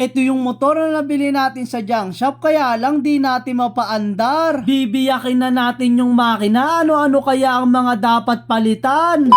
Ito yung motor na nabili natin sa junk shop, kaya lang di natin mapaandar. Bibiyakin na natin yung makina, ano-ano kaya ang mga dapat palitan.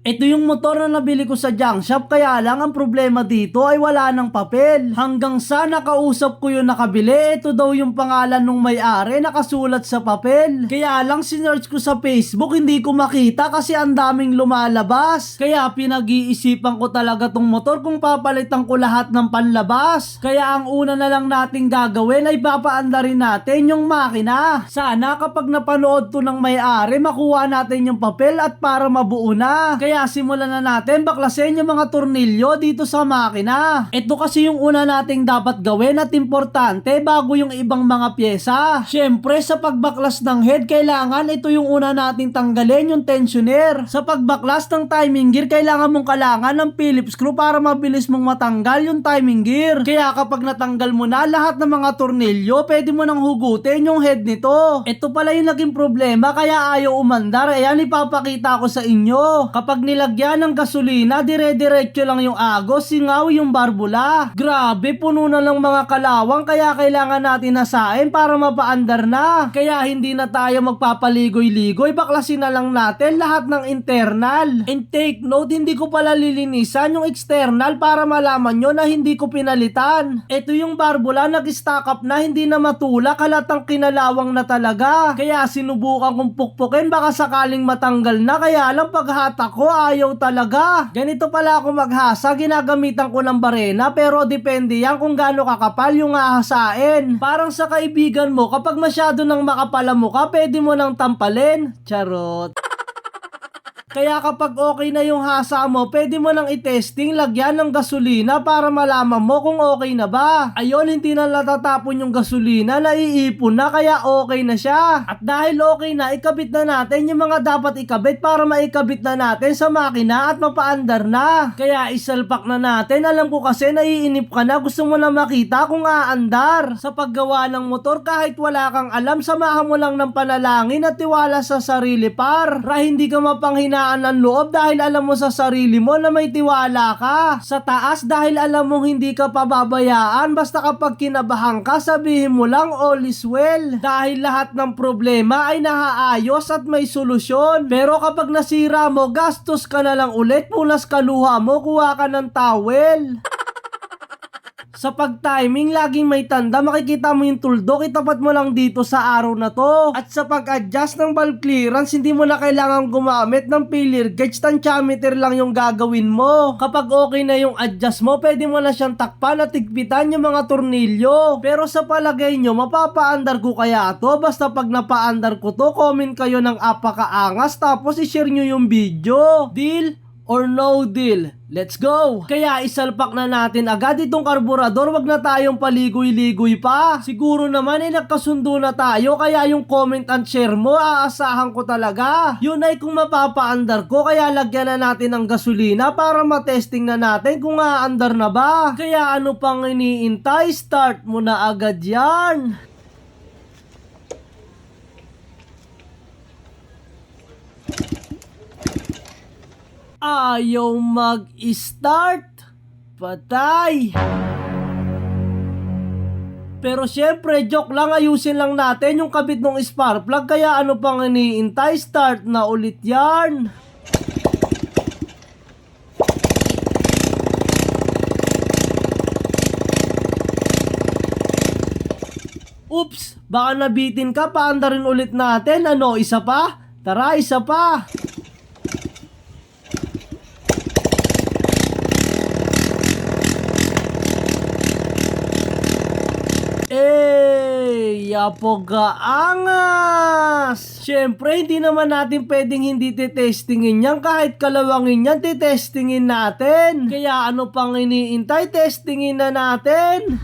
Ito yung motor na nabili ko sa junk shop, kaya lang ang problema dito ay wala ng papel. Hanggang sa nakausap ko yung nakabili, ito daw yung pangalan ng may-ari nakasulat sa papel. Kaya lang sinearch ko sa Facebook, hindi ko makita kasi ang daming lumalabas. Kaya pinag-iisipan ko talaga tong motor kung papalitan ko lahat ng panlabas. Kaya ang una na lang nating gagawin ay papaandarin natin yung makina. Sana kapag napanood to ng may-ari, makuha natin yung papel at para mabuo na. Kaya simulan na natin baklasin yung mga tornilyo dito sa makina. Ito kasi yung una nating dapat gawin at importante bago yung ibang mga pyesa. Syempre sa pagbaklas ng head, kailangan ito yung una nating tanggalin, yung tensioner. Sa pagbaklas ng timing gear, kailangan mong kalangan ng Phillips screw para mabilis mong matanggal yung timing gear. Kaya kapag natanggal mo na lahat ng mga tornilyo, pwede mo nang hugutin yung head nito. Ito pala yung naging problema kaya ayaw umandar. Ayan, ipapakita ko sa inyo. Kapag nilagyan ng gasolina, dire-diretso lang yung agos, singaw yung barbula. Grabe, puno na lang mga kalawang, kaya kailangan natin hasain para mapaandar na. Kaya hindi na tayo magpapaligoy-ligoy, baklasin na lang natin lahat ng internal. And take note, hindi ko pala lilinisan yung external para malaman nyo na hindi ko pinalitan. Ito yung barbula, nag-stack up na, hindi na matulak, halatang kinalawang na talaga. Kaya sinubukan kong pukpukin, baka sakaling matanggal na, kaya lang paghatak ko, ayaw talaga. Ganito pala ako maghasa, ginagamitan ko ng barena, pero depende yan kung gaano kakapal yung hahasain. Parang sa kaibigan mo, kapag masyado nang makapal ang mukha, pwede mo nang tampalin. Charot. Kaya kapag okay na yung hasa mo, pwede mo nang i-testing, lagyan ng gasolina para malaman mo kung okay na ba. Ayun, hindi na natatapon yung gasolina, naiipon na, kaya okay na siya. At dahil okay na, ikabit na natin yung mga dapat ikabit para maikabit na natin sa makina at mapaandar na. Kaya isalpak na natin. Alam ko kasi naiinip ka na, gusto mo na makita kung aandar. Sa paggawa ng motor, kahit wala kang alam, samahan mo lang ng panalangin at tiwala sa sarili para hindi ka mapanghinaan ng loob dahil alam mo sa sarili mo na may tiwala ka. Sa taas dahil alam mong hindi ka pababayaan, basta kapag kinabahan ka, sabihin mo lang all is well. Dahil lahat ng problema ay nahaayos at may solusyon. Pero kapag nasira mo, gastos ka na lang ulit, punas ka luha mo, kuha ka ng towel. Sa pag-timing, laging may tanda, makikita mo yung tuldok, itapat mo lang dito sa araw na to. At sa pag-adjust ng valve clearance, hindi mo na kailangan gumamit ng failure gauge, tantiometer lang yung gagawin mo. Kapag okay na yung adjust mo, pwede mo na siyang takpan at tigpitan yung mga tornilyo. Pero sa palagay nyo, mapapaandar ko kaya to? Basta pag napaandar ko to, comment kayo ng apakaangas, tapos i-share nyo yung video. Deal or no deal? Let's go! Kaya isalpak na natin agad itong karburador, wag na tayong paligoy-ligoy pa. Siguro naman ay nagkasundo na tayo, kaya yung comment and share mo, aasahan ko talaga. Yun ay kung mapapaandar ko, kaya lagyan na natin ng gasolina para matesting na natin kung aandar na ba. Kaya ano pang iniintay, start mo na agad yan. Ayaw mag-start. Patay. Pero syempre, joke lang, ayusin lang natin yung kabit ng spark plug. Kaya ano pang iniintay, start na ulit yan. Oops, baka nabitin ka, paandarin ulit natin. Ano, isa pa? Tara, isa pa. Yapogaangas! Siyempre, hindi naman natin pwedeng hindi titestingin yan. Kahit kalawangin yan, titestingin natin. Kaya ano pang iniintay, testingin na natin.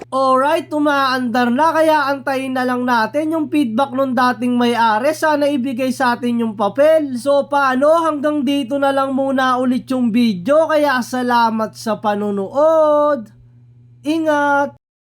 Alright, umaandar na kaya antayin na lang natin yung feedback nung dating may-ari. Sana ibigay sa atin yung papel. So paano, hanggang dito na lang muna ulit yung video. Kaya salamat sa panunood. Ingat!